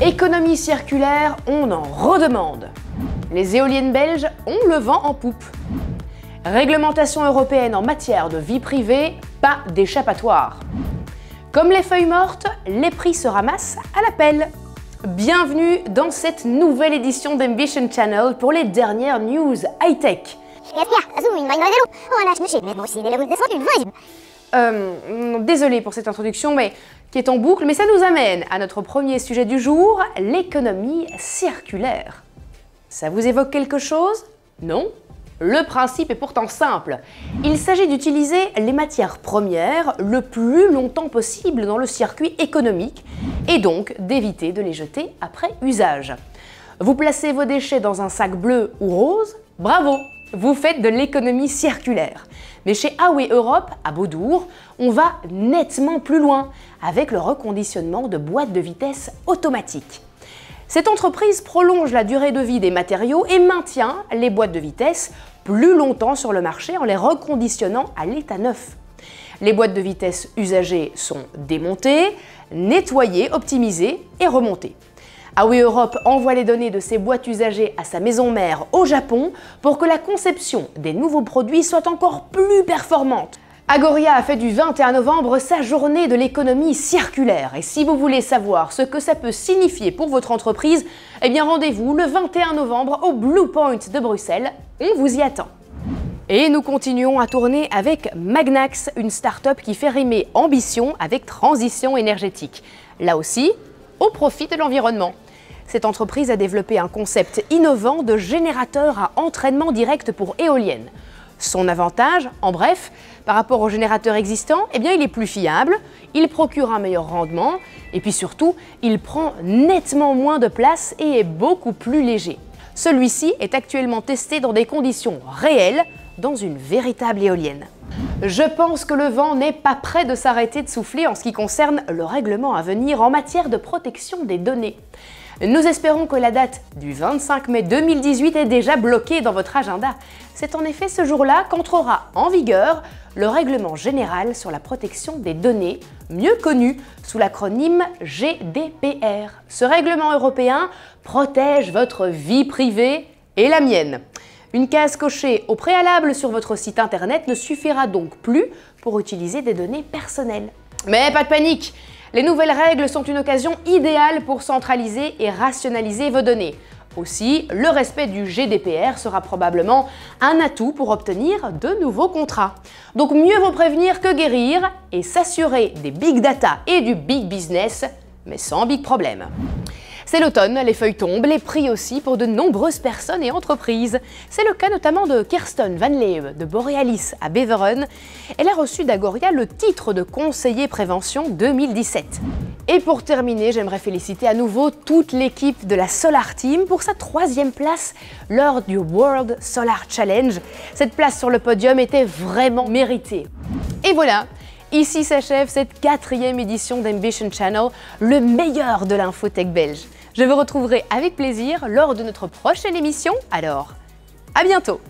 Économie circulaire, on en redemande. Les éoliennes belges ont le vent en poupe. Réglementation européenne en matière de vie privée, pas d'échappatoire. Comme les feuilles mortes, les prix se ramassent à la pelle. Bienvenue dans cette nouvelle édition d'Ambition Channel pour les dernières news high-tech. Désolé pour cette introduction, mais qui est en boucle, mais ça nous amène à notre premier sujet du jour, l'économie circulaire. Ça vous évoque quelque chose? Non? Le principe est pourtant simple. Il s'agit d'utiliser les matières premières le plus longtemps possible dans le circuit économique et donc d'éviter de les jeter après usage. Vous placez vos déchets dans un sac bleu ou rose? Bravo! Vous faites de l'économie circulaire. Mais chez Huawei Europe, à Beaudour, on va nettement plus loin avec le reconditionnement de boîtes de vitesse automatiques. Cette entreprise prolonge la durée de vie des matériaux et maintient les boîtes de vitesse plus longtemps sur le marché en les reconditionnant à l'état neuf. Les boîtes de vitesse usagées sont démontées, nettoyées, optimisées et remontées. Huawei Europe envoie les données de ces boîtes usagées à sa maison mère au Japon pour que la conception des nouveaux produits soit encore plus performante. Agoria a fait du 21 novembre sa journée de l'économie circulaire et si vous voulez savoir ce que ça peut signifier pour votre entreprise, eh bien rendez-vous le 21 novembre au Blue Point de Bruxelles, on vous y attend. Et nous continuons à tourner avec Magnax, une start-up qui fait rimer ambition avec transition énergétique. Là aussi, au profit de l'environnement. Cette entreprise a développé un concept innovant de générateur à entraînement direct pour éoliennes. Son avantage, en bref, par rapport aux générateurs existants, eh bien, il est plus fiable, il procure un meilleur rendement et puis surtout, il prend nettement moins de place et est beaucoup plus léger. Celui-ci est actuellement testé dans des conditions réelles, dans une véritable éolienne. Je pense que le vent n'est pas prêt de s'arrêter de souffler en ce qui concerne le règlement à venir en matière de protection des données. Nous espérons que la date du 25 mai 2018 est déjà bloquée dans votre agenda. C'est en effet ce jour-là qu'entrera en vigueur le règlement général sur la protection des données, mieux connu sous l'acronyme GDPR. Ce règlement européen protège votre vie privée et la mienne. Une case cochée au préalable sur votre site internet ne suffira donc plus pour utiliser des données personnelles. Mais pas de panique! Les nouvelles règles sont une occasion idéale pour centraliser et rationaliser vos données. Aussi, le respect du GDPR sera probablement un atout pour obtenir de nouveaux contrats. Donc mieux vaut prévenir que guérir et s'assurer des big data et du big business, mais sans big problème. C'est l'automne, les feuilles tombent, les prix aussi pour de nombreuses personnes et entreprises. C'est le cas notamment de Kirsten Van Leeuw de Borealis à Beveren. Elle a reçu d'Agoria le titre de conseiller prévention 2017. Et pour terminer, j'aimerais féliciter à nouveau toute l'équipe de la Solar Team pour sa 3e place lors du World Solar Challenge. Cette place sur le podium était vraiment méritée. Et voilà! Ici s'achève cette 4e édition d'Ambition Channel, le meilleur de l'infotech belge. Je vous retrouverai avec plaisir lors de notre prochaine émission, alors à bientôt!